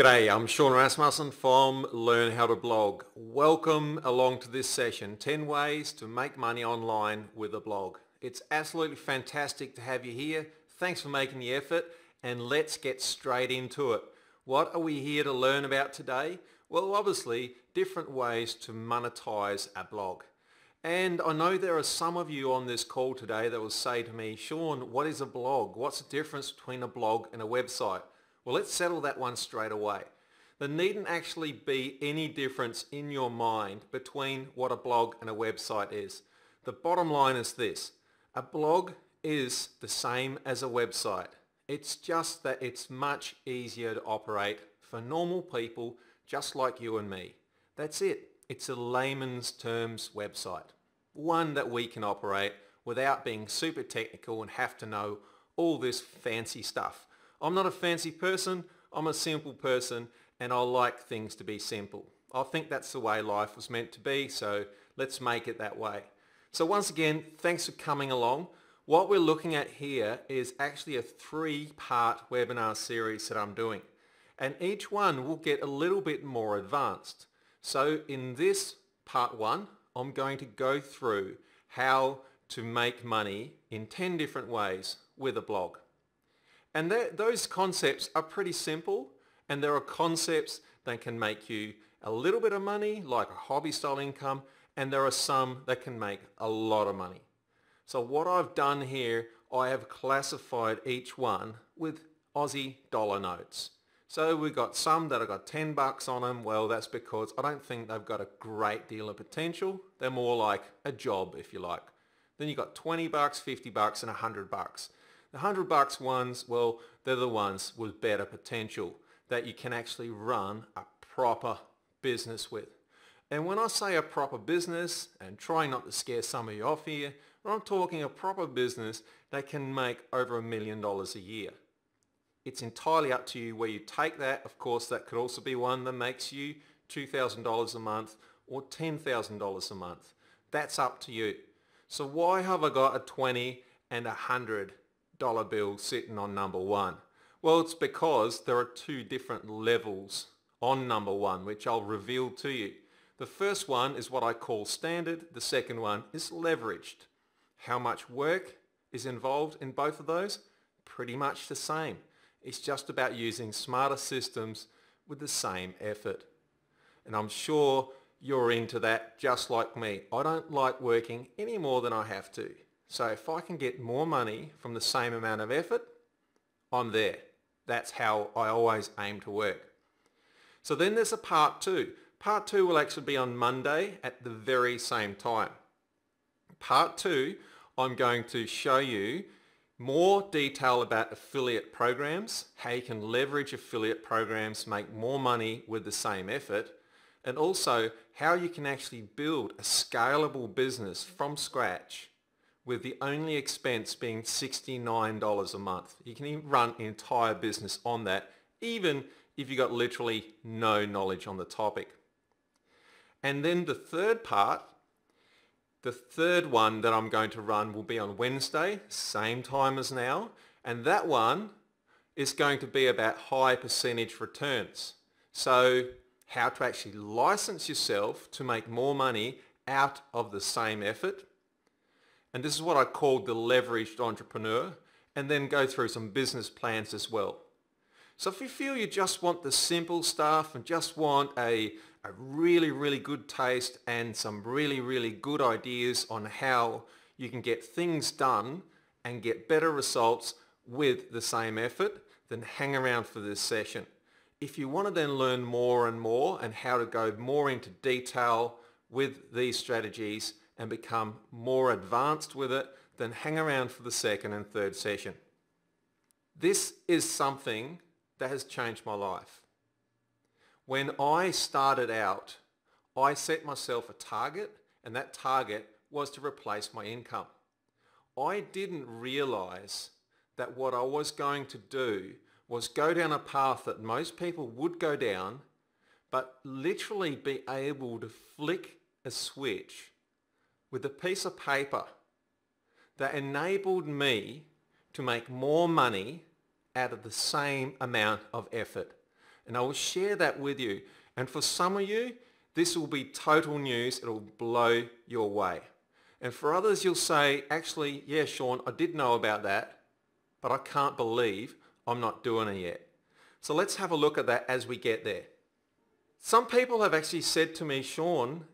G'day, I'm Sean Rasmussen from Learn How to Blog. Welcome along to this session, 10 ways to make money online with a blog. It's absolutely fantastic to have you here. Thanks for making the effort and let's get straight into it. What are we here to learn about today? Well, obviously, different ways to monetize a blog. And I know there are some of you on this call today that will say to me, Sean, what is a blog? What's the difference between a blog and a website? Well, let's settle that one straight away. There needn't actually be any difference in your mind between what a blog and a website is. The bottom line is this: a blog is the same as a website. It's just that it's much easier to operate for normal people just like you and me. That's it. It's a layman's terms website. One that we can operate without being super technical and have to know all this fancy stuff. I'm not a fancy person, I'm a simple person, and I like things to be simple. I think that's the way life was meant to be, so let's make it that way. So once again, thanks for coming along. What we're looking at here is actually a 3-part webinar series that I'm doing, and each one will get a little bit more advanced. So in this part 1, I'm going to go through how to make money in 10 different ways with a blog. And those concepts are pretty simple, and there are concepts that can make you a little bit of money, like a hobby style income, and there are some that can make a lot of money. So what I've done here, I have classified each one with Aussie dollar notes. So we've got some that have got 10 bucks on them. Well, that's because I don't think they've got a great deal of potential. They're more like a job, if you like. Then you've got 20 bucks, 50 bucks, and 100 bucks. The 100 bucks ones, well, they're the ones with better potential that you can actually run a proper business with. And when I say a proper business, and trying not to scare some of you off here, but I'm talking a proper business that can make over $1 million a year. It's entirely up to you where you take that. Of course, that could also be one that makes you $2,000 a month or $10,000 a month. That's up to you. So why have I got a 20 and a $100 bill sitting on number 1? Well, it's because there are 2 different levels on number 1, which I'll reveal to you. The first one is what I call standard. The second one is leveraged. How much work is involved in both of those? Pretty much the same. It's just about using smarter systems with the same effort. And I'm sure you're into that just like me. I don't like working any more than I have to. So if I can get more money from the same amount of effort, I'm there. That's how I always aim to work. So then there's a part 2. Part 2 will actually be on Monday at the very same time. Part 2, I'm going to show you more detail about affiliate programs, how you can leverage affiliate programs, make more money with the same effort, and also how you can actually build a scalable business from scratch with the only expense being $69 a month. You can even run an entire business on that, even if you've got literally no knowledge on the topic. And then the third part, the third one that I'm going to run will be on Wednesday, same time as now, and that one is going to be about high percentage returns. So how to actually license yourself to make more money out of the same effort. And this is what I call the leveraged entrepreneur, and then go through some business plans as well. So if you feel you just want the simple stuff and just want a really, really good taste and some really, really good ideas on how you can get things done and get better results with the same effort, then hang around for this session. If you want to then learn more and more and how to go more into detail with these strategies and become more advanced with it, then hang around for the second and third session. This is something that has changed my life. When I started out, I set myself a target, and that target was to replace my income. I didn't realize that what I was going to do was go down a path that most people would go down, but literally be able to flick a switch with a piece of paper that enabled me to make more money out of the same amount of effort. And I will share that with you. And for some of you, this will be total news. It'll blow you away. And for others, you'll say, actually, yeah, Sean, I did know about that, but I can't believe I'm not doing it yet. So let's have a look at that as we get there. Some people have actually said to me, Sean,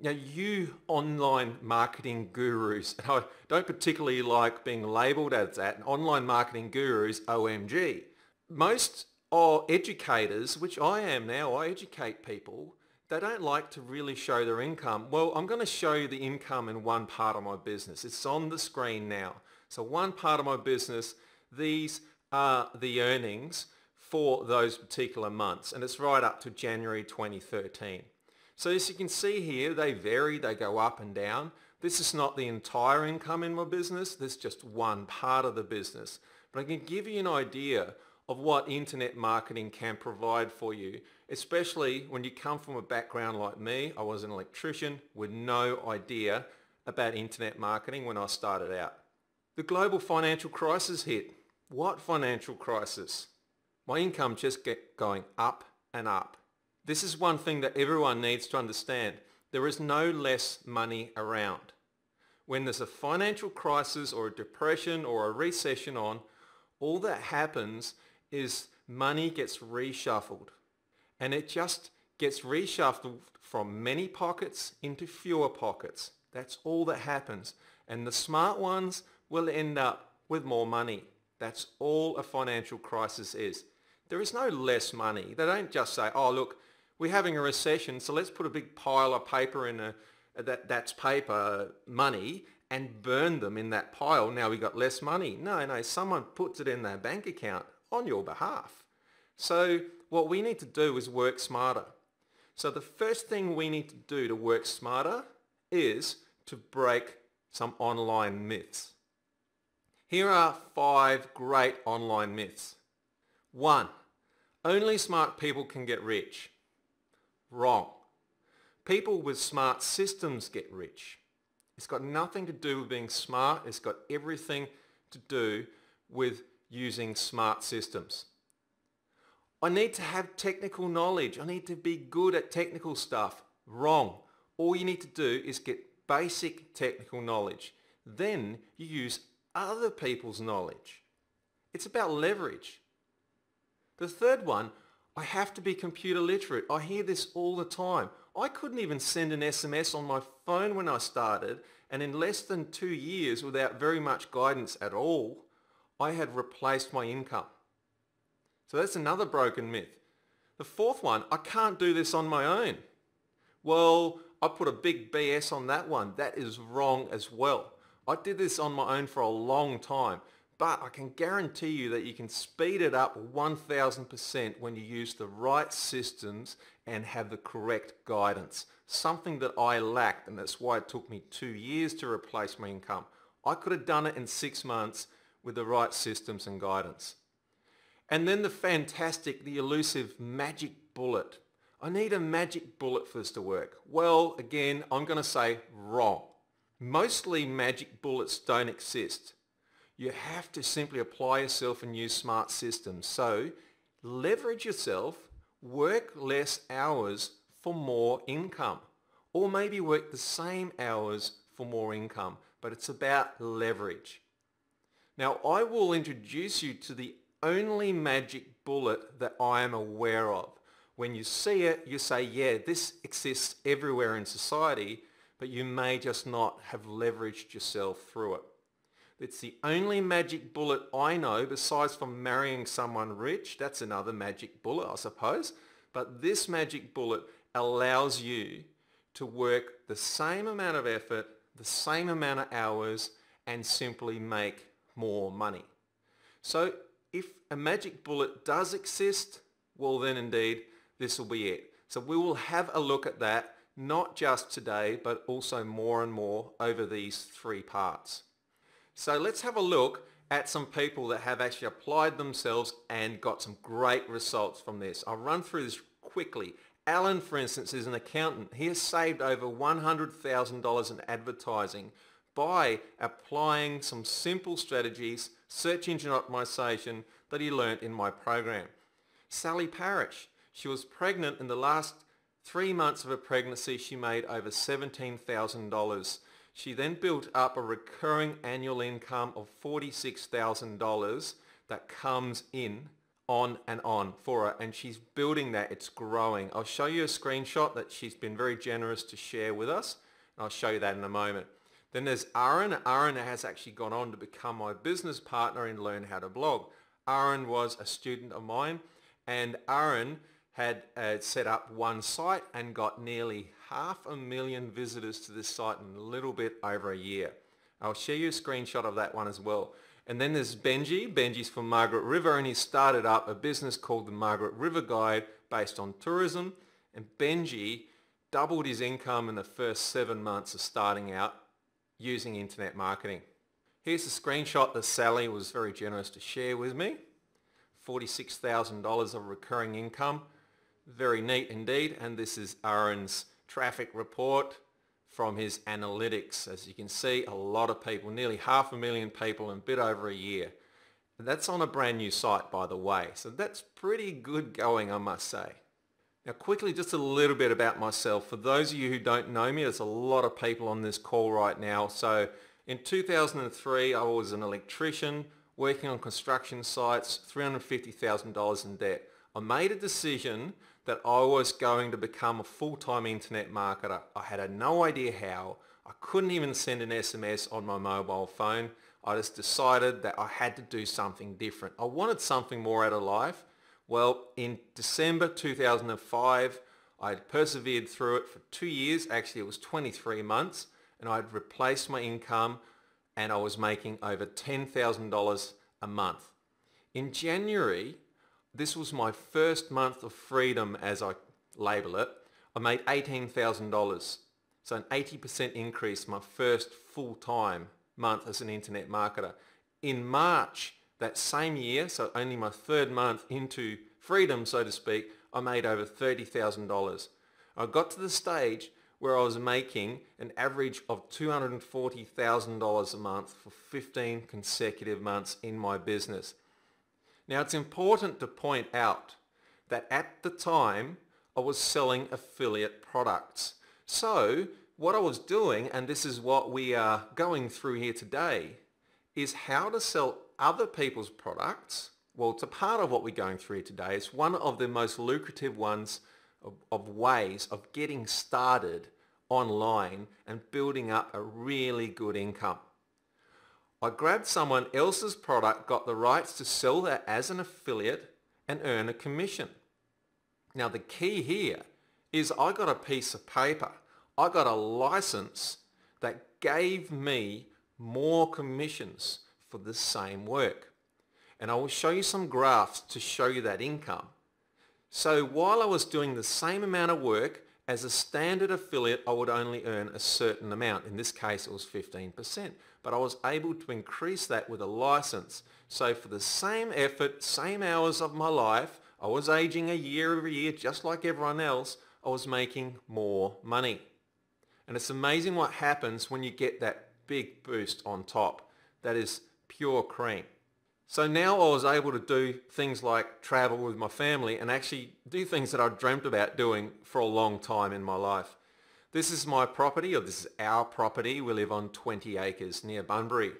you online marketing gurus, and I don't particularly like being labelled as that, online marketing gurus, OMG. Most are educators, which I am now, I educate people. They don't like to really show their income. Well, I'm going to show you the income in one part of my business. It's on the screen now. So one part of my business, these are the earnings for those particular months, and it's right up to January 2013. So as you can see here, they vary, they go up and down. This is not the entire income in my business, this is just one part of the business. But I can give you an idea of what internet marketing can provide for you, especially when you come from a background like me. I was an electrician with no idea about internet marketing when I started out. The global financial crisis hit. What financial crisis? My income just kept going up and up. This is one thing that everyone needs to understand. There is no less money around. When there's a financial crisis or a depression or a recession on, all that happens is money gets reshuffled. And it just gets reshuffled from many pockets into fewer pockets. That's all that happens. And the smart ones will end up with more money. That's all a financial crisis is. There is no less money. They don't just say, oh look, we're having a recession, so let's put a big pile of paper in that's paper money and burn them in that pile. Now we got less money. No, someone puts it in their bank account on your behalf. So what we need to do is work smarter. So the first thing we need to do to work smarter is to break some online myths. Here are 5 great online myths. 1. Only smart people can get rich. Wrong. People with smart systems get rich. It's got nothing to do with being smart. It's got everything to do with using smart systems. I need to have technical knowledge. I need to be good at technical stuff. Wrong. All you need to do is get basic technical knowledge. Then you use other people's knowledge. It's about leverage. The third one, I have to be computer literate. I hear this all the time. I couldn't even send an SMS on my phone when I started, and in less than 2 years, without very much guidance at all, I had replaced my income. So that's another broken myth. The fourth one, I can't do this on my own. Well, I put a big BS on that one. That is wrong as well. I did this on my own for a long time, but I can guarantee you that you can speed it up 1000% when you use the right systems and have the correct guidance. Something that I lacked, and that's why it took me 2 years to replace my income. I could have done it in 6 months with the right systems and guidance. And then the fantastic, the elusive magic bullet. I need a magic bullet for this to work. Well, again, I'm going to say wrong. Mostly magic bullets don't exist. You have to simply apply yourself and use smart systems. So leverage yourself, work less hours for more income, or maybe work the same hours for more income, but it's about leverage. Now I will introduce you to the only magic bullet that I am aware of. When you see it, you say, yeah, this exists everywhere in society, but you may just not have leveraged yourself through it. It's the only magic bullet I know, besides from marrying someone rich. That's another magic bullet, I suppose. But this magic bullet allows you to work the same amount of effort, the same amount of hours, and simply make more money. So if a magic bullet does exist, well then indeed, this will be it. So we will have a look at that, not just today, but also more and more over these 3 parts. So let's have a look at some people that have actually applied themselves and got some great results from this. I'll run through this quickly. Alan, for instance, is an accountant. He has saved over $100,000 in advertising by applying some simple strategies, search engine optimization, that he learnt in my program. Sally Parrish, she was pregnant. In the last 3 months of her pregnancy, she made over $17,000. She then built up a recurring annual income of $46,000 that comes in on and on for her, and she's building that. It's growing. I'll show you a screenshot that she's been very generous to share with us, and I'll show you that in a moment. Then there's Aaron. Aaron has actually gone on to become my business partner in Learn How to Blog. Aaron was a student of mine, and Aaron had set up one site and got nearly 500,000 visitors to this site in a little bit over a year. I'll share you a screenshot of that one as well. And then there's Benji. Benji's from Margaret River, and he started up a business called the Margaret River Guide based on tourism. And Benji doubled his income in the first 7 months of starting out using internet marketing. Here's a screenshot that Sally was very generous to share with me. $46,000 of recurring income. Very neat indeed. And this is Aaron's traffic report from his analytics. As you can see, a lot of people, nearly 500,000 people in a bit over a year. And that's on a brand new site, by the way. So that's pretty good going, I must say. Now quickly, just a little bit about myself. For those of you who don't know me, there's a lot of people on this call right now. So in 2003, I was an electrician working on construction sites, $350,000 in debt. I made a decision that I was going to become a full-time internet marketer. I had no idea how. I couldn't even send an SMS on my mobile phone. I just decided that I had to do something different. I wanted something more out of life. Well, in December 2005, I had persevered through it for 2 years. Actually, it was 23 months, and I'd replaced my income, and I was making over $10,000 a month. In January, this was my first month of freedom, as I label it. I made $18,000. So an 80% increase, my first full-time month as an internet marketer. In March that same year, so only my third month into freedom, so to speak, I made over $30,000. I got to the stage where I was making an average of $240,000 a month for 15 consecutive months in my business. Now it's important to point out that at the time I was selling affiliate products. So what I was doing, and this is what we are going through here today, is how to sell other people's products. Well, it's a part of what we're going through here today. It's one of the most lucrative ones of ways of getting started online and building up a really good income. I grabbed someone else's product, got the rights to sell that as an affiliate and earn a commission. Now the key here is I got a piece of paper. I got a license that gave me more commissions for the same work. And I will show you some graphs to show you that income. So while I was doing the same amount of work as a standard affiliate, I would only earn a certain amount. In this case, it was 15%. But I was able to increase that with a license. So for the same effort, same hours of my life, I was aging a year every year just like everyone else, I was making more money. And it's amazing what happens when you get that big boost on top. That is pure cream. So now I was able to do things like travel with my family and actually do things that I dreamt about doing for a long time in my life. This is my property, or this is our property. We live on 20 acres near Bunbury.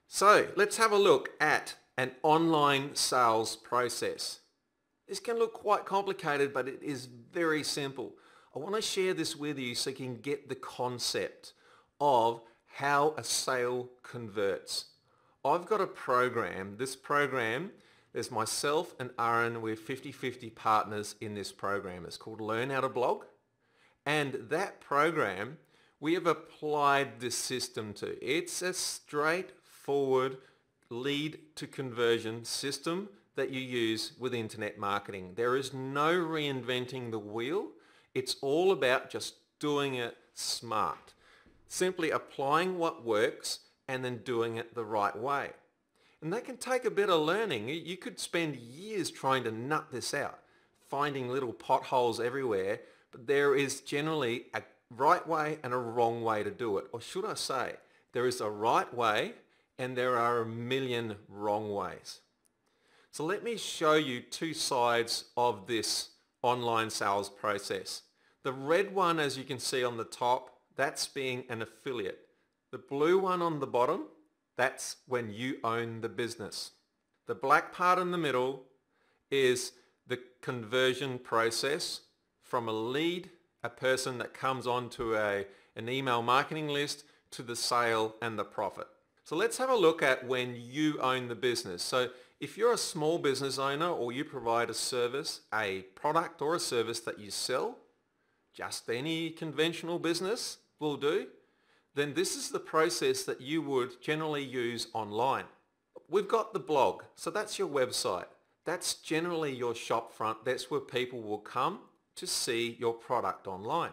So let's have a look at an online sales process. This can look quite complicated, but it is very simple. I want to share this with you so you can get the concept of how a sale converts. I've got a program. This program, there's myself and Aaron. We're 50-50 partners in this program. It's called Learn How to Blog. And that program, we have applied this system to. It's a straightforward lead to conversion system that you use with internet marketing. There is no reinventing the wheel. It's all about just doing it smart. Simply applying what works and then doing it the right way. And that can take a bit of learning. You could spend years trying to nut this out, finding little potholes everywhere, but there is generally a right way and a wrong way to do it. Or should I say, there is a right way and there are a million wrong ways. So let me show you two sides of this online sales process. The red one, as you can see on the top, that's being an affiliate. The blue one on the bottom, that's when you own the business. The black part in the middle is the conversion process from a lead, a person that comes onto an email marketing list, to the sale and the profit. So let's have a look at when you own the business. So if you're a small business owner or you provide a service, a product or a service that you sell, just any conventional business will do, then this is the process that you would generally use online. We've got the blog, so that's your website. That's generally your shop front. That's where people will come to see your product online.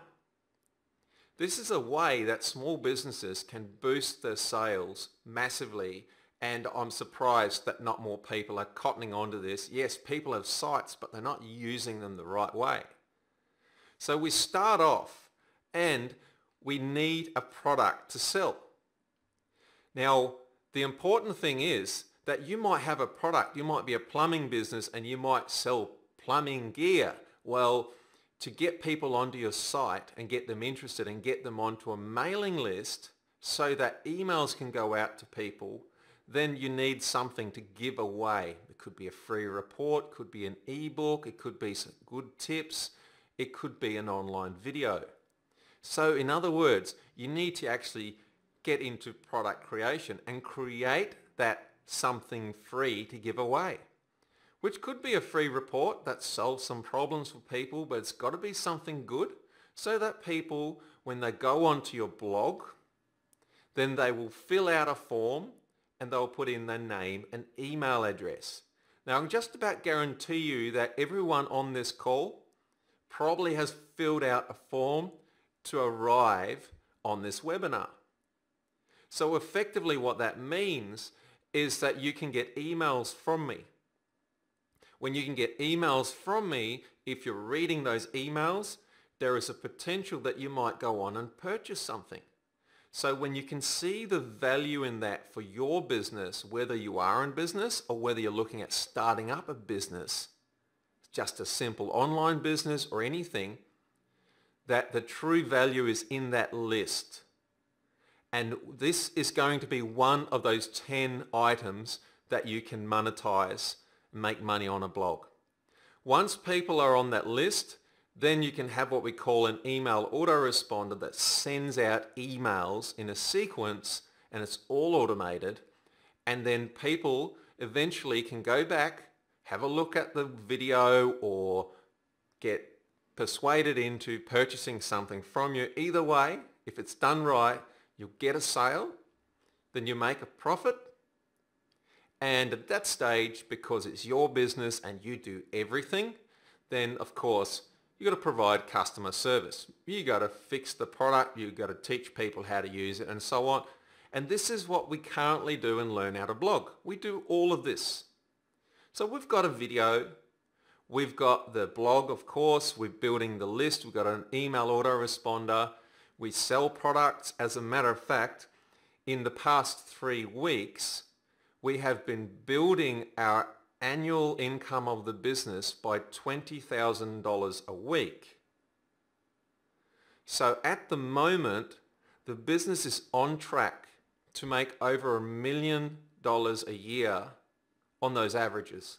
This is a way that small businesses can boost their sales massively, and I'm surprised that not more people are cottoning onto this. Yes, people have sites, but they're not using them the right way. So we start off and we need a product to sell. Now, the important thing is that you might have a product, you might be a plumbing business and you might sell plumbing gear. Well, to get people onto your site and get them interested and get them onto a mailing list so that emails can go out to people, then you need something to give away. It could be a free report, could be an ebook, it could be some good tips, it could be an online video. So in other words, you need to actually get into product creation and create that something free to give away, which could be a free report that solves some problems for people, but it's got to be something good so that people, when they go onto your blog, then they will fill out a form and they'll put in their name and email address. Now, I can just about guarantee you that everyone on this call probably has filled out a form to arrive on this webinar. So effectively what that means is that you can get emails from me. When you can get emails from me, if you're reading those emails, there is a potential that you might go on and purchase something. So when you can see the value in that for your business, whether you are in business or whether you're looking at starting up a business, just a simple online business or anything, that the true value is in that list. And this is going to be one of those 10 items that you can monetize and make money on a blog. Once people are on that list, then you can have what we call an email autoresponder that sends out emails in a sequence, and it's all automated. And then people eventually can go back, have a look at the video, or get persuaded into purchasing something from you. Either way, if it's done right, you'll get a sale, then you make a profit. And at that stage, because it's your business and you do everything, then of course, you got to provide customer service. You got to fix the product, you got to teach people how to use it and so on. And this is what we currently do in Learn How to Blog. We do all of this. So we've got a video, we've got the blog, of course, we're building the list, we've got an email autoresponder, we sell products. As a matter of fact, in the past 3 weeks, we have been building our annual income of the business by $20,000 a week. So at the moment, the business is on track to make over $1 million a year on those averages.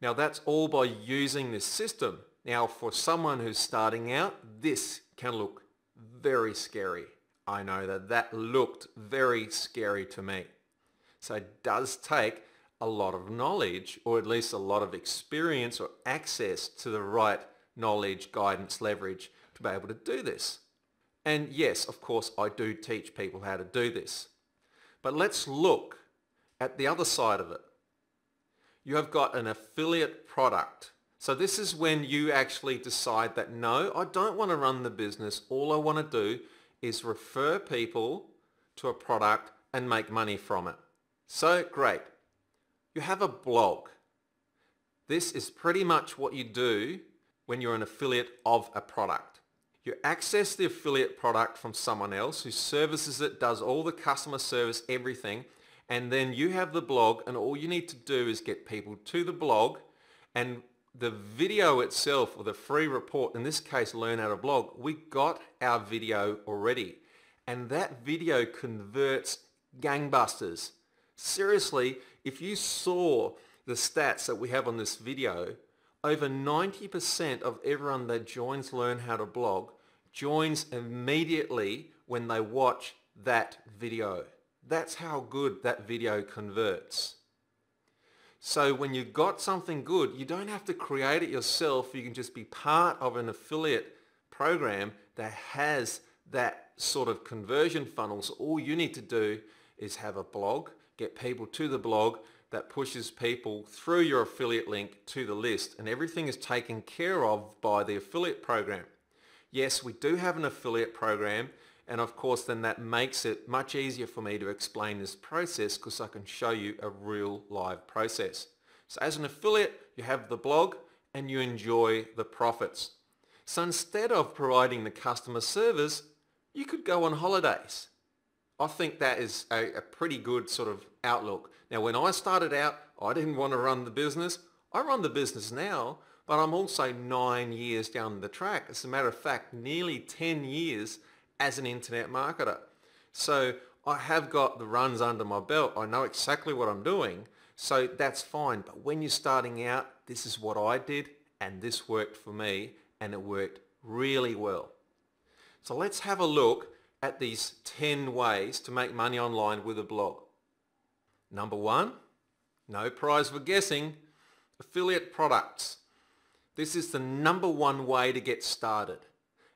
Now that's all by using this system. Now for someone who's starting out, this can look very scary. I know that looked very scary to me. So it does take a lot of knowledge, or at least a lot of experience or access to the right knowledge, guidance, leverage to be able to do this. And yes, of course, I do teach people how to do this. But let's look at the other side of it. You have got an affiliate product. So this is when you actually decide that, no, I don't want to run the business. All I want to do is refer people to a product and make money from it. So great. You have a blog. This is pretty much what you do when you're an affiliate of a product. You access the affiliate product from someone else who services it, does all the customer service, everything, And then you have the blog, and all you need to do is get people to the blog, and the video itself, or the free report, in this case Learn How to Blog, we got our video already, and that video converts gangbusters. Seriously, if you saw the stats that we have on this video, over 90% of everyone that joins Learn How to Blog joins immediately when they watch that video. That's how good that video converts. So when you've got something good, you don't have to create it yourself. You can just be part of an affiliate program that has that sort of conversion funnel. So all you need to do is have a blog, get people to the blog that pushes people through your affiliate link to the list, and everything is taken care of by the affiliate program. Yes, we do have an affiliate program, and of course then that makes it much easier for me to explain this process because I can show you a real live process. So as an affiliate, you have the blog and you enjoy the profits. So instead of providing the customer service, you could go on holidays. I think that is a pretty good sort of outlook. Now, when I started out, I didn't want to run the business. I run the business now, but I'm also 9 years down the track. As a matter of fact, nearly 10 years as an internet marketer. So I have got the runs under my belt. I know exactly what I'm doing. So that's fine. But when you're starting out, this is what I did, and this worked for me, and it worked really well. So let's have a look at these 10 ways to make money online with a blog. Number 1, no prize for guessing, affiliate products. This is the number 1 way to get started.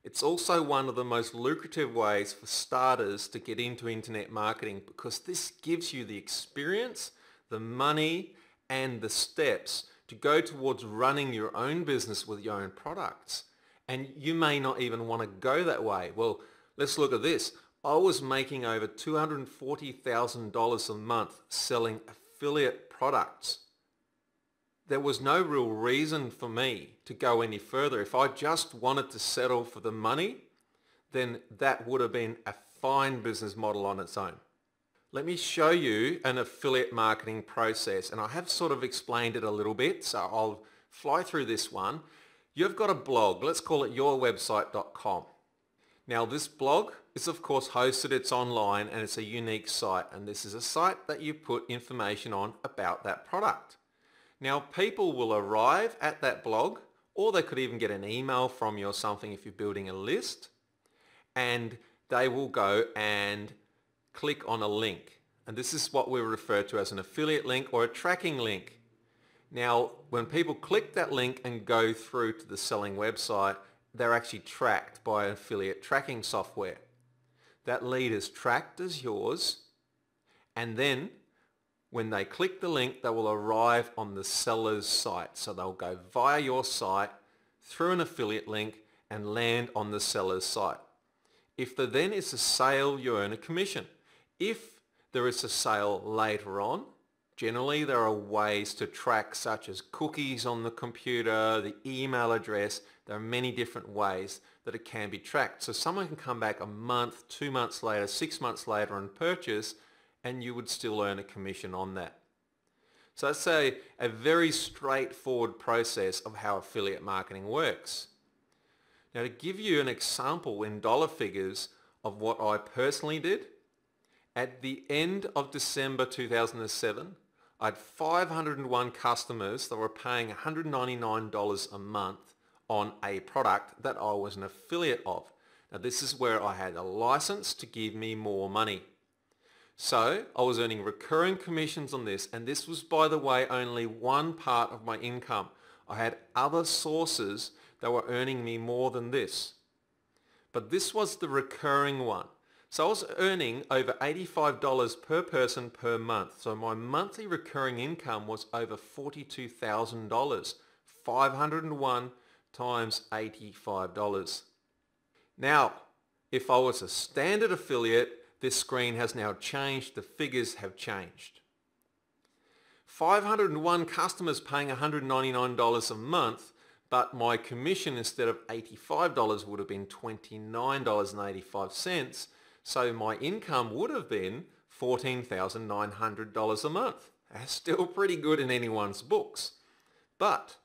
It's also one of the most lucrative ways for starters to get into internet marketing because this gives you the experience, the money, and the steps to go towards running your own business with your own products. And you may not even want to go that way. Well, let's look at this. I was making over $240,000 a month selling affiliate products. There was no real reason for me to go any further. If I just wanted to settle for the money, then that would have been a fine business model on its own. Let me show you an affiliate marketing process, and I have sort of explained it a little bit, so I'll fly through this one. You've got a blog, let's call it yourwebsite.com. Now this blog is of course hosted, it's online, and it's a unique site, and this is a site that you put information on about that product. Now people will arrive at that blog, or they could even get an email from you or something if you're building a list, and they will go and click on a link. And this is what we refer to as an affiliate link or a tracking link. Now when people click that link and go through to the selling website, they're actually tracked by affiliate tracking software. That lead is tracked as yours, and then when they click the link, they will arrive on the seller's site. So they'll go via your site through an affiliate link and land on the seller's site. If there then is a sale, you earn a commission. If there is a sale later on, generally there are ways to track such as cookies on the computer, the email address. There are many different ways that it can be tracked. So someone can come back a month, 2 months later, 6 months later and purchase, and you would still earn a commission on that. So that's a very straightforward process of how affiliate marketing works. Now to give you an example in dollar figures of what I personally did, at the end of December 2007, I had 501 customers that were paying $199 a month on a product that I was an affiliate of. Now this is where I had a license to give me more money. So I was earning recurring commissions on this, and this was, by the way, only one part of my income. I had other sources that were earning me more than this. But this was the recurring one. So I was earning over $85 per person per month. So my monthly recurring income was over $42,000, 501 times $85. Now, if I was a standard affiliate, this screen has now changed. The figures have changed. 501 customers paying $199 a month, but my commission instead of $85 would have been $29.85. So my income would have been $14,900 a month. That's still pretty good in anyone's books. But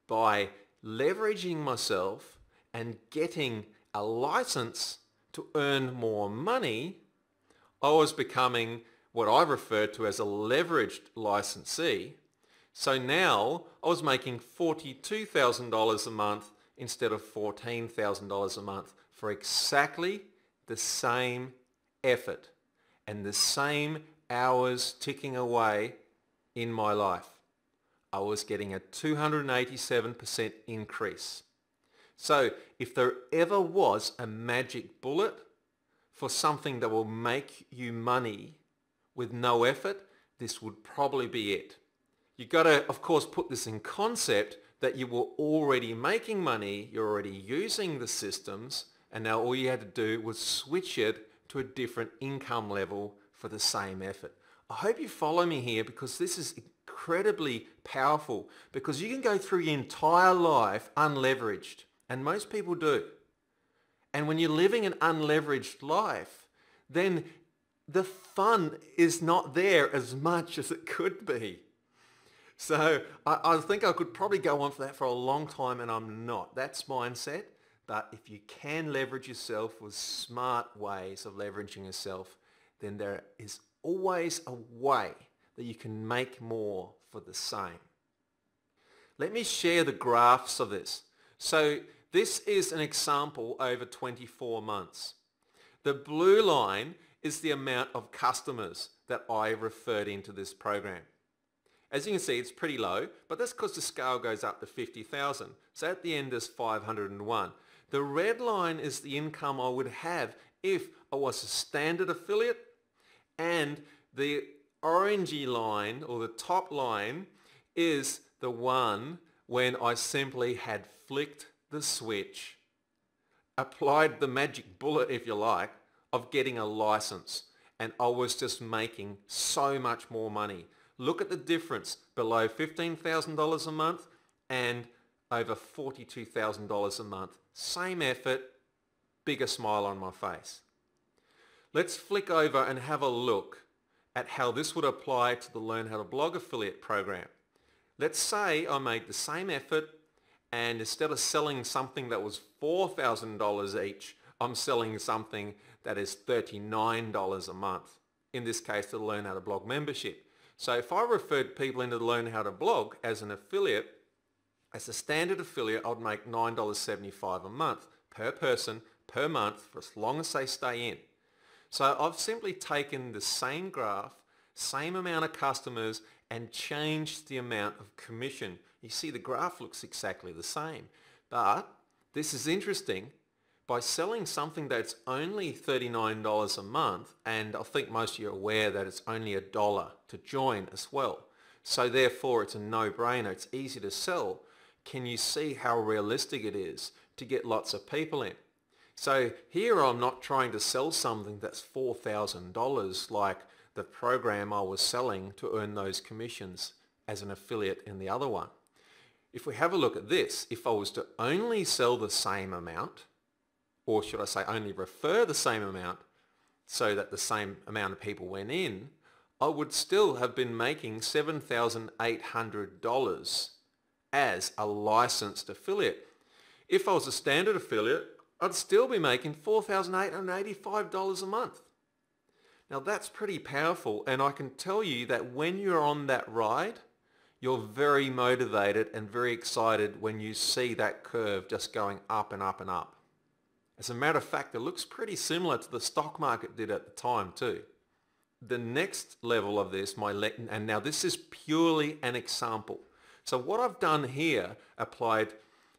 by leveraging myself and getting a license to earn more money, I was becoming what I refer to as a leveraged licensee. So now I was making $42,000 a month instead of $14,000 a month for exactly the same effort and the same hours ticking away in my life. I was getting a 287% increase. So if there ever was a magic bullet for something that will make you money with no effort, this would probably be it. You've got to, of course, put this in concept that you were already making money, you're already using the systems, and now all you had to do was switch it to a different income level for the same effort. I hope you follow me here, because this is incredibly powerful, because you can go through your entire life unleveraged, and most people do. And when you're living an unleveraged life, then the fun is not there as much as it could be. So I think I could probably go on for that for a long time, and I'm not. That's mindset. But if you can leverage yourself with smart ways of leveraging yourself, then there is always a way that you can make more for the same. Let me share the graphs of this. So this is an example over 24 months. The blue line is the amount of customers that I referred into this program. As you can see, it's pretty low, but that's because the scale goes up to 50,000. So at the end is 501. The red line is the income I would have if I was a standard affiliate, and the orangey line, or the top line, is the one when I simply had flicked the switch, applied the magic bullet, if you like, of getting a license, and I was just making so much more money. Look at the difference below $15,000 a month and over $42,000 a month. Same effort, bigger smile on my face. Let's flick over and have a look at how this would apply to the Learn How to Blog affiliate program. Let's say I made the same effort, and instead of selling something that was $4,000 each, I'm selling something that is $39 a month. In this case, the Learn How to Blog membership. So if I referred people into the Learn How to Blog as an affiliate, as a standard affiliate, I'd make $9.75 a month per person per month for as long as they stay in. So I've simply taken the same graph, same amount of customers, and changed the amount of commission. You see, the graph looks exactly the same. But this is interesting. By selling something that's only $39 a month, and I think most of you are aware that it's only $1 to join as well, so therefore it's a no-brainer, it's easy to sell. Can you see how realistic it is to get lots of people in? So here I'm not trying to sell something that's $4,000 like the program I was selling to earn those commissions as an affiliate in the other one. If we have a look at this, if I was to only sell the same amount, or should I say only refer the same amount so that the same amount of people went in, I would still have been making $7,800 as a licensed affiliate. If I was a standard affiliate, I'd still be making $4,885 a month. Now that's pretty powerful, and I can tell you that when you're on that ride, you're very motivated and very excited when you see that curve just going up and up and up. As a matter of fact, it looks pretty similar to the stock market did at the time too. The next level of this, and now this is purely an example. So what I've done here, applied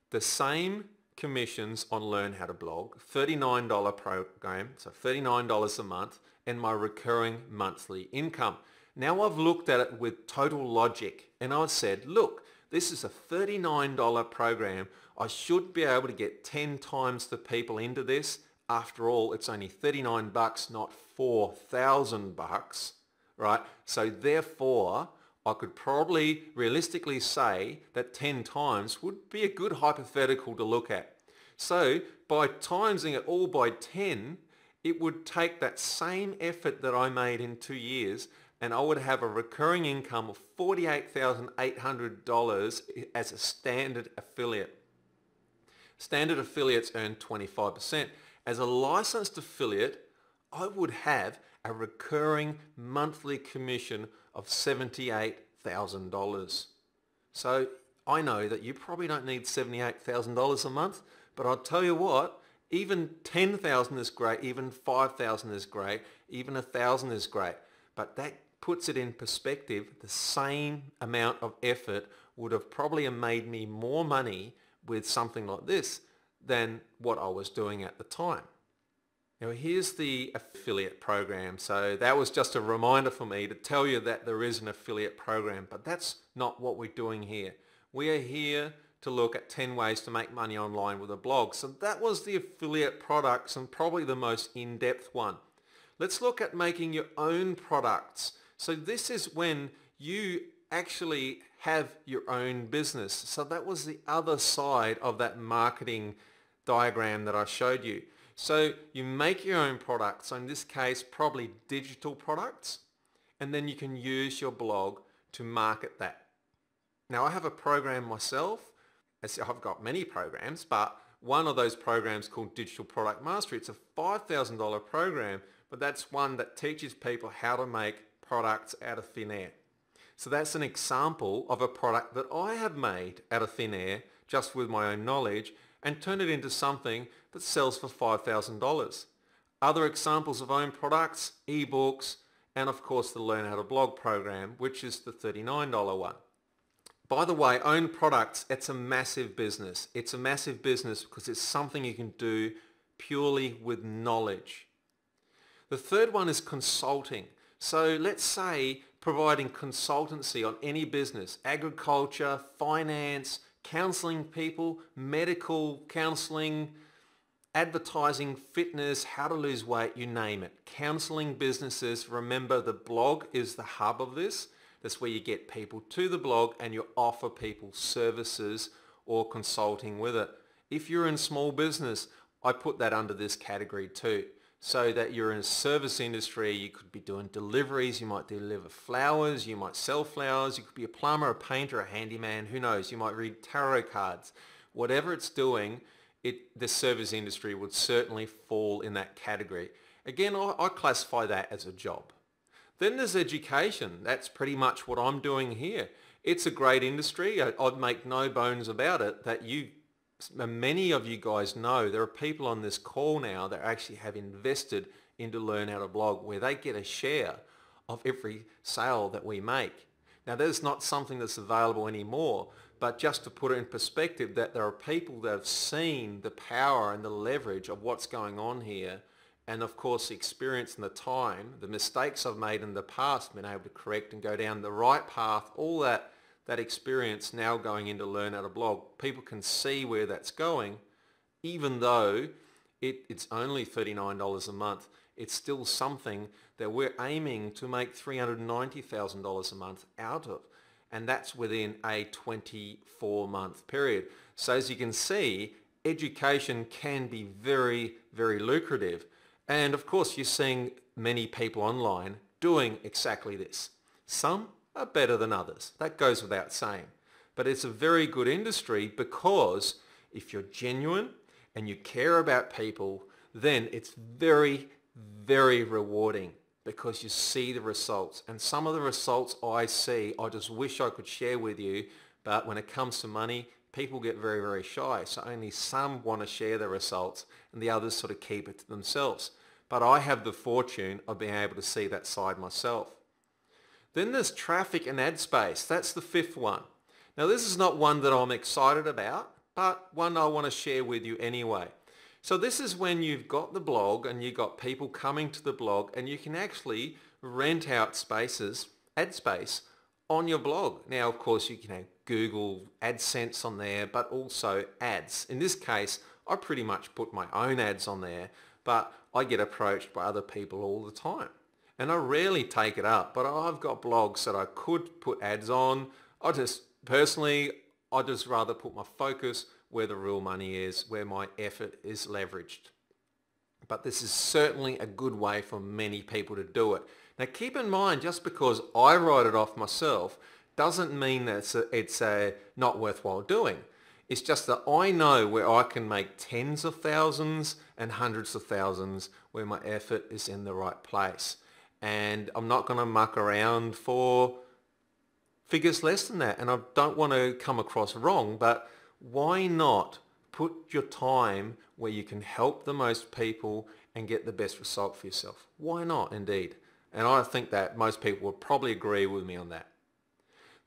the same commissions on Learn How to Blog, $39 program, so $39 a month, and my recurring monthly income. Now I've looked at it with total logic, and I've said, look, this is a $39 program. I should be able to get 10 times the people into this. After all, it's only 39 bucks, not 4,000 bucks, right? So therefore, I could probably realistically say that 10 times would be a good hypothetical to look at. So by timesing it all by 10, it would take that same effort that I made in 2 years and I would have a recurring income of $48,800 as a standard affiliate. Standard affiliates earn 25%. As a licensed affiliate, I would have a recurring monthly commission of $78,000. So I know that you probably don't need $78,000 a month, but I'll tell you what, even 10,000 is great, even 5,000 is great, even 1,000 is great. But that puts it in perspective. The same amount of effort would have probably made me more money with something like this than what I was doing at the time. Now here's the affiliate program. So that was just a reminder for me to tell you that there is an affiliate program, but that's not what we're doing here. We are here to look at 10 ways to make money online with a blog. So that was the affiliate products and probably the most in-depth one. Let's look at making your own products. So this is when you actually have your own business. So that was the other side of that marketing diagram that I showed you. So you make your own products, so in this case probably digital products, and then you can use your blog to market that. Now I have a program myself. I've got many programs, but one of those programs called Digital Product Mastery. It's a $5,000 program, but that's one that teaches people how to make products out of thin air. So that's an example of a product that I have made out of thin air just with my own knowledge and turned it into something that sells for $5,000. Other examples of own products, ebooks, and of course the Learn How to Blog program, which is the $39 one. By the way, own products, it's a massive business. It's a massive business because it's something you can do purely with knowledge. The third one is consulting. So let's say providing consultancy on any business, agriculture, finance, counseling people, medical counseling, advertising, fitness, how to lose weight, you name it. Counseling businesses, remember the blog is the hub of this. That's where you get people to the blog and you offer people services or consulting with it. If you're in small business, I put that under this category too. So that you're in a service industry, you could be doing deliveries, you might deliver flowers, you might sell flowers, you could be a plumber, a painter, a handyman, who knows, you might read tarot cards. Whatever it's doing, the service industry would certainly fall in that category. Again, I classify that as a job. Then there's education. That's pretty much what I'm doing here. It's a great industry. I'd make no bones about it that many of you guys know there are people on this call now that actually have invested into Learn How to Blog where they get a share of every sale that we make. Now that's not something that's available anymore, but just to put it in perspective that there are people that have seen the power and the leverage of what's going on here. And of course, the experience and the time, the mistakes I've made in the past, been able to correct and go down the right path, all that experience now going into Learn How to Blog. People can see where that's going, even though it's only $39 a month. It's still something that we're aiming to make $390,000 a month out of. And that's within a 24-month period. So as you can see, education can be very, very lucrative. And of course, you're seeing many people online doing exactly this. Some are better than others. That goes without saying. But it's a very good industry because if you're genuine and you care about people, then it's very, very rewarding because you see the results. And some of the results I see, I just wish I could share with you. But when it comes to money, people get very, very shy. So only some want to share the results and the others sort of keep it to themselves. But I have the fortune of being able to see that side myself. Then there's traffic and ad space. That's the fifth one. Now this is not one that I'm excited about, but one I want to share with you anyway. So this is when you've got the blog and you've got people coming to the blog and you can actually rent out spaces, ad space, on your blog. Now of course you can have Google AdSense on there, but also ads. In this case, I pretty much put my own ads on there, but I get approached by other people all the time. And I rarely take it up, but I've got blogs that I could put ads on. I'd just rather put my focus where the real money is, where my effort is leveraged. but this is certainly a good way for many people to do it. Now keep in mind, just because I write it off myself doesn't mean that it's not worthwhile doing. It's just that I know where I can make tens of thousands and hundreds of thousands where my effort is in the right place. And I'm not going to muck around for figures less than that. And I don't want to come across wrong, but why not put your time where you can help the most people and get the best result for yourself? Why not, indeed? And I think that most people would probably agree with me on that.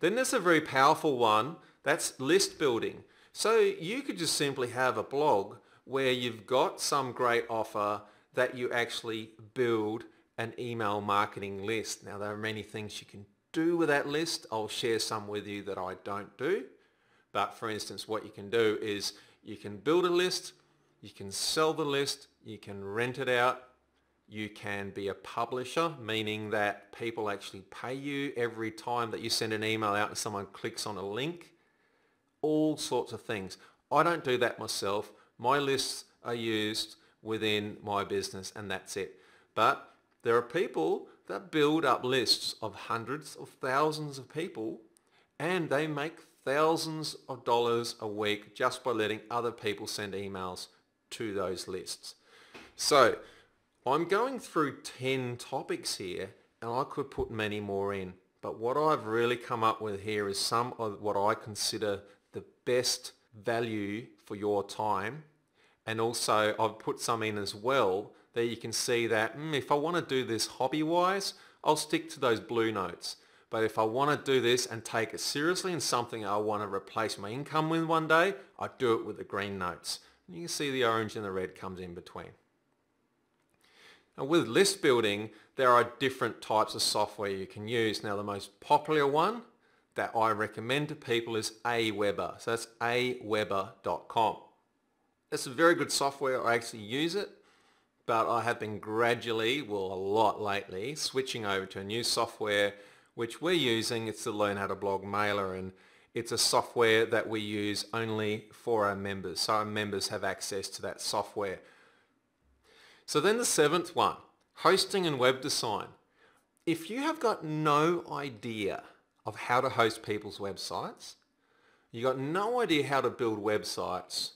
Then there's a very powerful one, that's list building. So you could just simply have a blog where you've got some great offer that you actually build an email marketing list. Now there are many things you can do with that list. I'll share some with you that I don't do. But for instance, what you can do is you can build a list, you can sell the list, you can rent it out, you can be a publisher, meaning that people actually pay you every time that you send an email out and someone clicks on a link. All sorts of things. I don't do that myself. My lists are used within my business and that's it. But there are people that build up lists of hundreds of thousands of people and they make thousands of dollars a week just by letting other people send emails to those lists. So I'm going through 10 topics here and I could put many more in, but what I've really come up with here is some of what I consider the best value for your time, and also I've put some in as well that you can see that if I want to do this hobby-wise, I'll stick to those blue notes. But if I want to do this and take it seriously and something I want to replace my income with one day, I do it with the green notes. You can see the orange and the red comes in between. Now with list building, there are different types of software you can use. Now the most popular one that I recommend to people is Aweber. So that's aweber.com. It's a very good software. I actually use it, but I have been gradually, well a lot lately, switching over to a new software which we're using. It's the Learn How to Blog mailer, and it's a software that we use only for our members. So our members have access to that software. So then the seventh one, hosting and web design. If you have got no idea of how to host people's websites, you got no idea how to build websites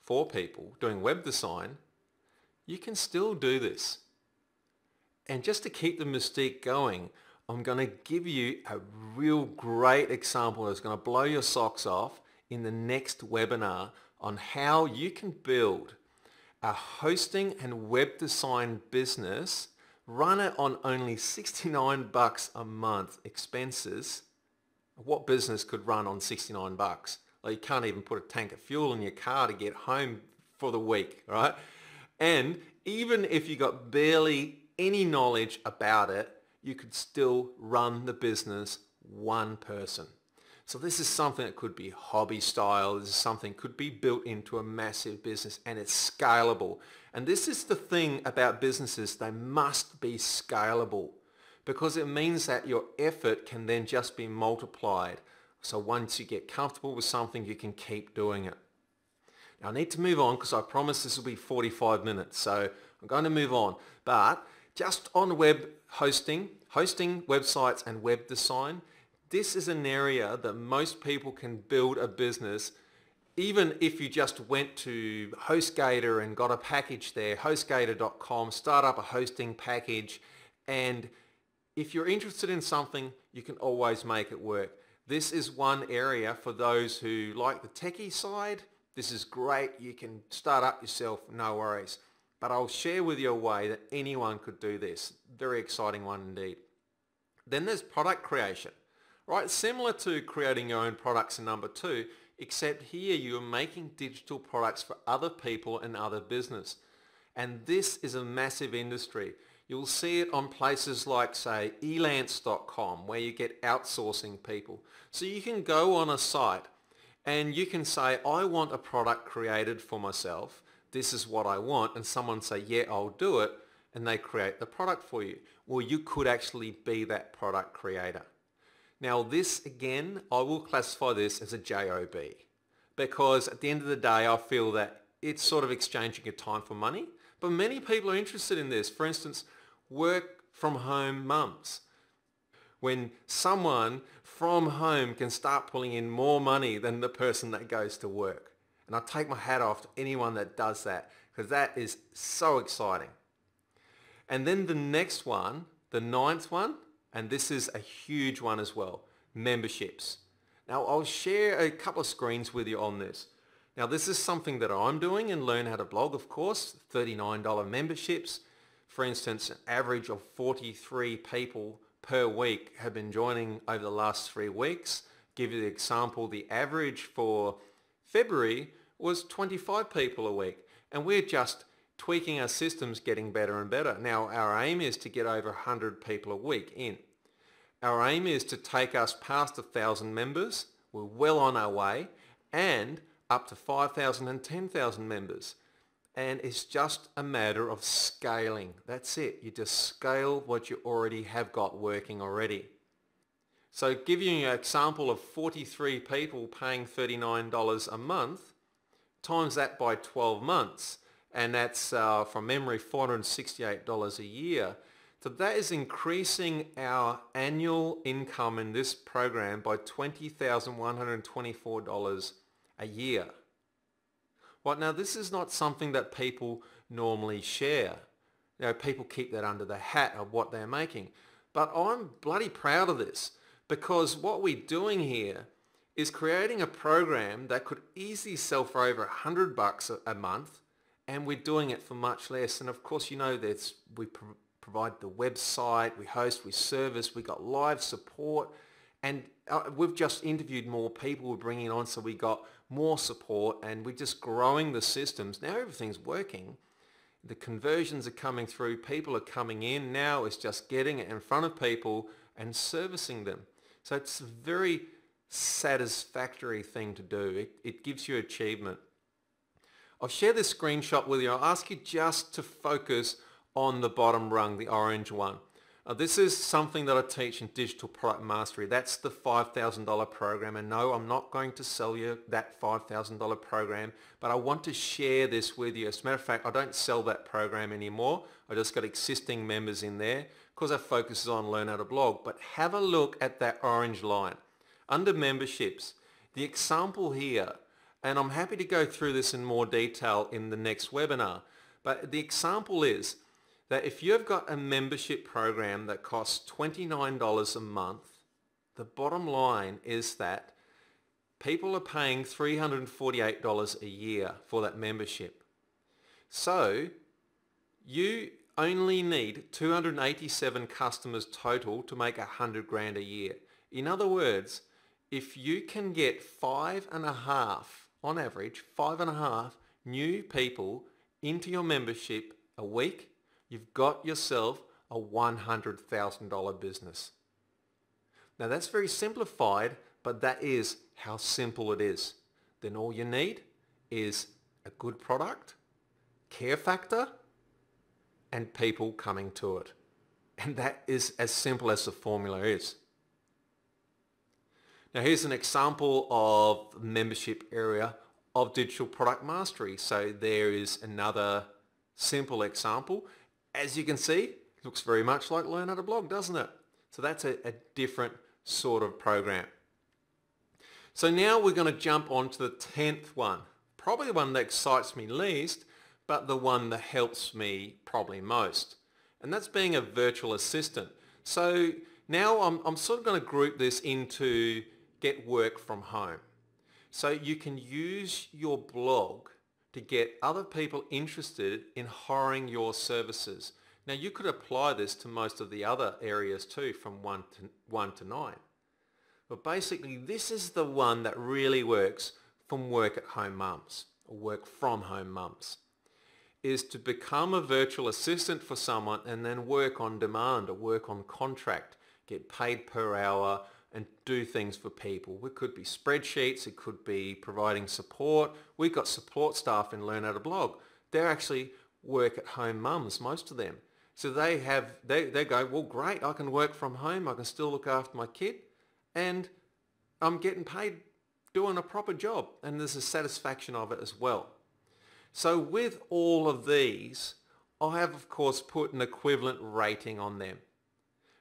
for people doing web design, you can still do this. And just to keep the mystique going, I'm going to give you a real great example that's going to blow your socks off in the next webinar on how you can build a hosting and web design business, run it on only $69 a month expenses. What business could run on $69? Like you can't even put a tank of fuel in your car to get home for the week, right? And even if you got barely any knowledge about it, you could still run the business one person. So this is something that could be hobby style. This is something that could be built into a massive business, and it's scalable. And this is the thing about businesses, they must be scalable because it means that your effort can then just be multiplied. So once you get comfortable with something, you can keep doing it. Now I need to move on because I promised this will be 45 minutes. So I'm going to move on. But just on web hosting websites and web design, this is an area that most people can build a business. Even if you just went to HostGator and got a package there, hostgator.com, start up a hosting package, and if you're interested in something, you can always make it work. This is one area for those who like the techie side. This is great. You can start up yourself, no worries. But I'll share with you a way that anyone could do this. Very exciting one indeed. Then there's product creation. Right, similar to creating your own products in number 2, except here you're making digital products for other people and other business. And this is a massive industry. You'll see it on places like, say, elance.com, where you get outsourcing people. So you can go on a site and you can say, I want a product created for myself. This is what I want. And someone say, yeah, I'll do it. And they create the product for you. Well, you could actually be that product creator. Now this, again, I will classify this as a JOB because at the end of the day, I feel that it's sort of exchanging your time for money. But many people are interested in this. For instance, work from home mums. When someone from home can start pulling in more money than the person that goes to work. And I take my hat off to anyone that does that, because that is so exciting. And then the next one, the ninth one, and this is a huge one as well, memberships. Now I'll share a couple of screens with you on this. Now this is something that I'm doing in Learn How to Blog, of course, $39 memberships. For instance, an average of 43 people per week have been joining over the last 3 weeks. Give you the example, the average for February was 25 people a week, and we're just tweaking our systems, getting better and better. Now our aim is to get over 100 people a week in. Our aim is to take us past 1,000 members. We're well on our way, and up to 5,000 and 10,000 members. And it's just a matter of scaling. That's it. You just scale what you already have got working already. So giving you an example of 43 people paying $39 a month, times that by 12 months, and that's from memory $468 a year. So that is increasing our annual income in this program by $20,124 a year. Right, now this is not something that people normally share. You know, people keep that under the hat of what they're making. But I'm bloody proud of this, because what we're doing here is creating a program that could easily sell for over $100 a month, and we're doing it for much less. And of course, you know, we provide the website, we host, we service, we got live support, and we've just interviewed more people we're bringing on, so we got more support, and we're just growing the systems. Now everything's working. The conversions are coming through, people are coming in. Now it's just getting it in front of people and servicing them. So it's a very satisfactory thing to do. It gives you achievement. I'll share this screenshot with you. I'll ask you just to focus on the bottom rung, the orange one. This is something that I teach in Digital Product Mastery. That's the $5,000 program. And no, I'm not going to sell you that $5,000 program, but I want to share this with you. As a matter of fact, I don't sell that program anymore. I just got existing members in there because our focus is on Learn How to Blog. But have a look at that orange line. Under memberships, the example here, and I'm happy to go through this in more detail in the next webinar, but the example is that if you've got a membership program that costs $29 a month, the bottom line is that people are paying $348 a year for that membership. So you only need 287 customers total to make $100,000 a year. In other words, if you can get 5.5, on average, 5.5 new people into your membership a week, you've got yourself a $100,000 business. Now that's very simplified, but that is how simple it is. Then all you need is a good product, care factor, and people coming to it. And that is as simple as the formula is. Now here's an example of the membership area of Digital Product Mastery. So there is another simple example. As you can see, it looks very much like Learn How to Blog, doesn't it? So that's a different sort of program. So now we're going to jump on to the 10th one. Probably the one that excites me least, but the one that helps me probably most. And that's being a virtual assistant. So now I'm sort of going to group this into get work from home. So you can use your blog to get other people interested in hiring your services. Now you could apply this to most of the other areas too, from 1 to 9. But basically this is the one that really works from work at home mums, or work from home mums, is to become a virtual assistant for someone and then work on demand or work on contract, get paid per hour, and do things for people. It could be spreadsheets, it could be providing support. We've got support staff in Learn How to Blog. They're actually work at home mums, most of them. So they go, well great, I can work from home, I can still look after my kid, and I'm getting paid doing a proper job, and there's a satisfaction of it as well. So with all of these, I have of course put an equivalent rating on them.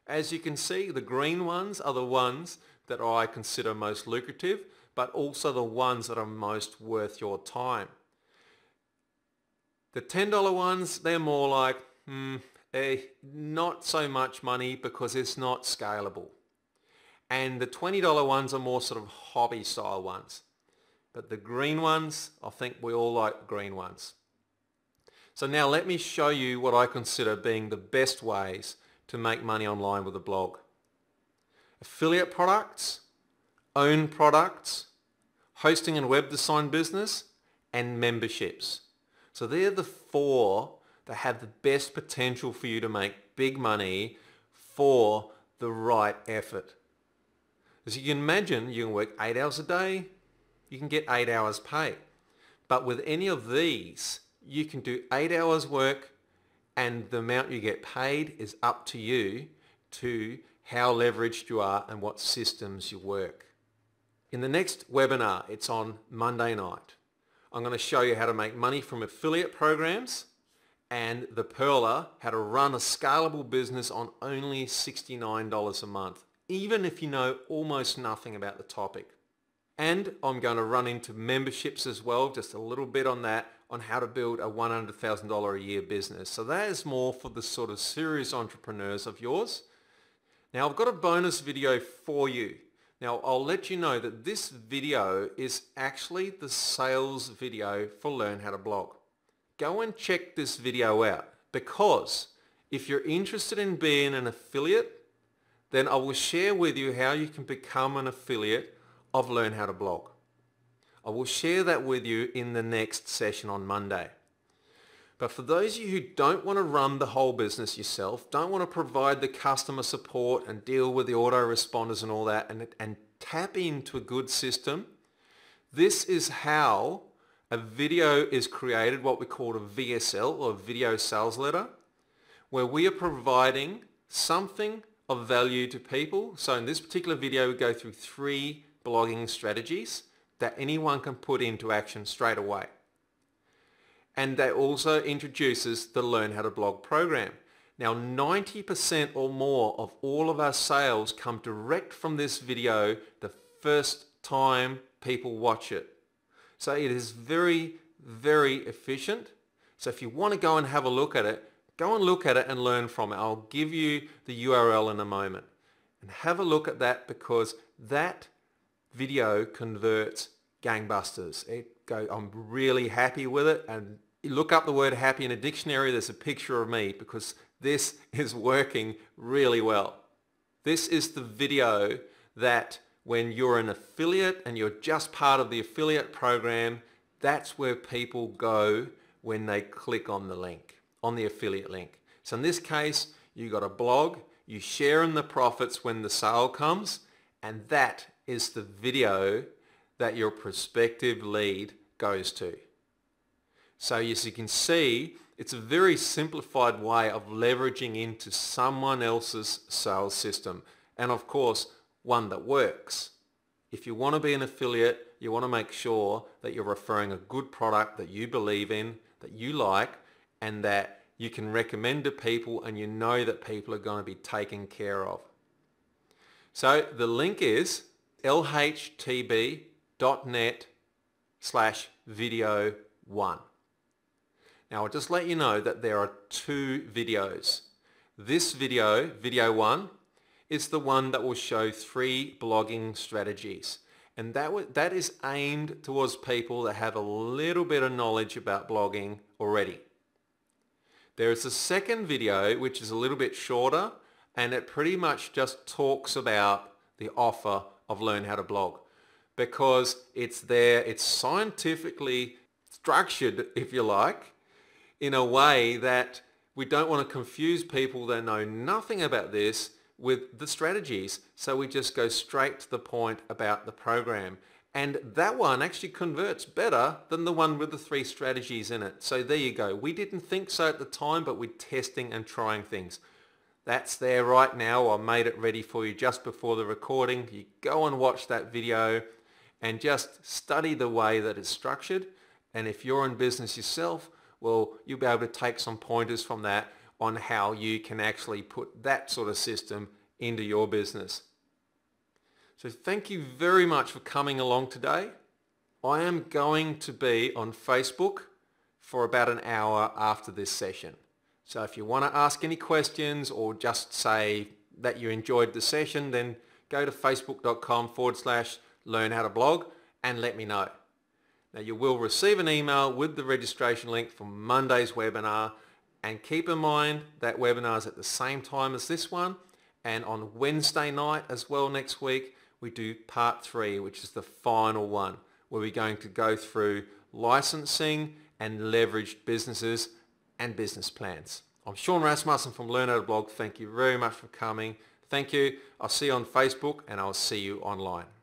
As you can see, the green ones are the ones that I consider most lucrative, but also the ones that are most worth your time. The $10 ones, they're more like, not so much money because it's not scalable. And the $20 ones are more sort of hobby style ones. But the green ones, I think we all like green ones. So now let me show you what I consider being the best ways to make money online with a blog. Affiliate products, own products, hosting and web design business, and memberships. So they're the four that have the best potential for you to make big money for the right effort. As you can imagine, you can work 8 hours a day, you can get 8 hours pay. But with any of these, you can do 8 hours work and the amount you get paid is up to you to how leveraged you are and what systems you work. In the next webinar, it's on Monday night. I'm going to show you how to make money from affiliate programs and the Perler, how to run a scalable business on only $69 a month, even if you know almost nothing about the topic. And I'm going to run into memberships as well, just a little bit on that, on how to build a $100,000 a year business. So that is more for the sort of serious entrepreneurs of yours. Now I've got a bonus video for you. Now I'll let you know that this video is actually the sales video for Learn How to Blog. Go and check this video out, because if you're interested in being an affiliate, then I will share with you how you can become an affiliate of Learn How to Blog. I will share that with you in the next session on Monday. But for those of you who don't want to run the whole business yourself, don't want to provide the customer support and deal with the autoresponders and all that, and tap into a good system, this is how a video is created, what we call a VSL, or video sales letter, where we are providing something of value to people. So in this particular video, we go through 3 blogging strategies that anyone can put into action straight away. And that also introduces the Learn How to Blog program. Now 90% or more of all of our sales come direct from this video the first time people watch it. So it is very, very efficient. So if you want to go and have a look at it, go and look at it and learn from it. I'll give you the URL in a moment. And have a look at that, because that video converts gangbusters. I'm really happy with it, and you look up the word happy in a dictionary, there's a picture of me, because this is working really well. This is the video that when you're an affiliate and you're just part of the affiliate program, that's where people go when they click on the link, on the affiliate link. So in this case, you got a blog, you share in the profits when the sale comes, and that is the video that your prospective lead goes to. So as you can see, it's a very simplified way of leveraging into someone else's sales system, and of course one that works. If you want to be an affiliate, you want to make sure that you're referring a good product that you believe in, that you like, and that you can recommend to people, and you know that people are going to be taken care of. So the link is lhtb.net/video1. Now I'll just let you know that there are 2 videos. This video, video 1, is the one that will show 3 blogging strategies. And that is aimed towards people that have a little bit of knowledge about blogging already. There is a second video which is a little bit shorter, and it pretty much just talks about the offer of Learn How to Blog, because it's there, it's scientifically structured, if you like, in a way that we don't want to confuse people that know nothing about this with the strategies. So we just go straight to the point about the program. And that one actually converts better than the one with the 3 strategies in it. So there you go. We didn't think so at the time, but we're testing and trying things. That's there right now. I made it ready for you just before the recording. You go and watch that video and just study the way that it's structured. And if you're in business yourself, well, you'll be able to take some pointers from that on how you can actually put that sort of system into your business. So thank you very much for coming along today. I am going to be on Facebook for about an hour after this session. So if you want to ask any questions or just say that you enjoyed the session, then go to facebook.com/learnhowtoblog and let me know. Now you will receive an email with the registration link for Monday's webinar, and keep in mind that webinar is at the same time as this one, and on Wednesday night as well next week we do part 3, which is the final one, where we're going to go through licensing and leveraged businesses and business plans. I'm Sean Rasmussen from Learn How to Blog. Thank you very much for coming. Thank you. I'll see you on Facebook and I'll see you online.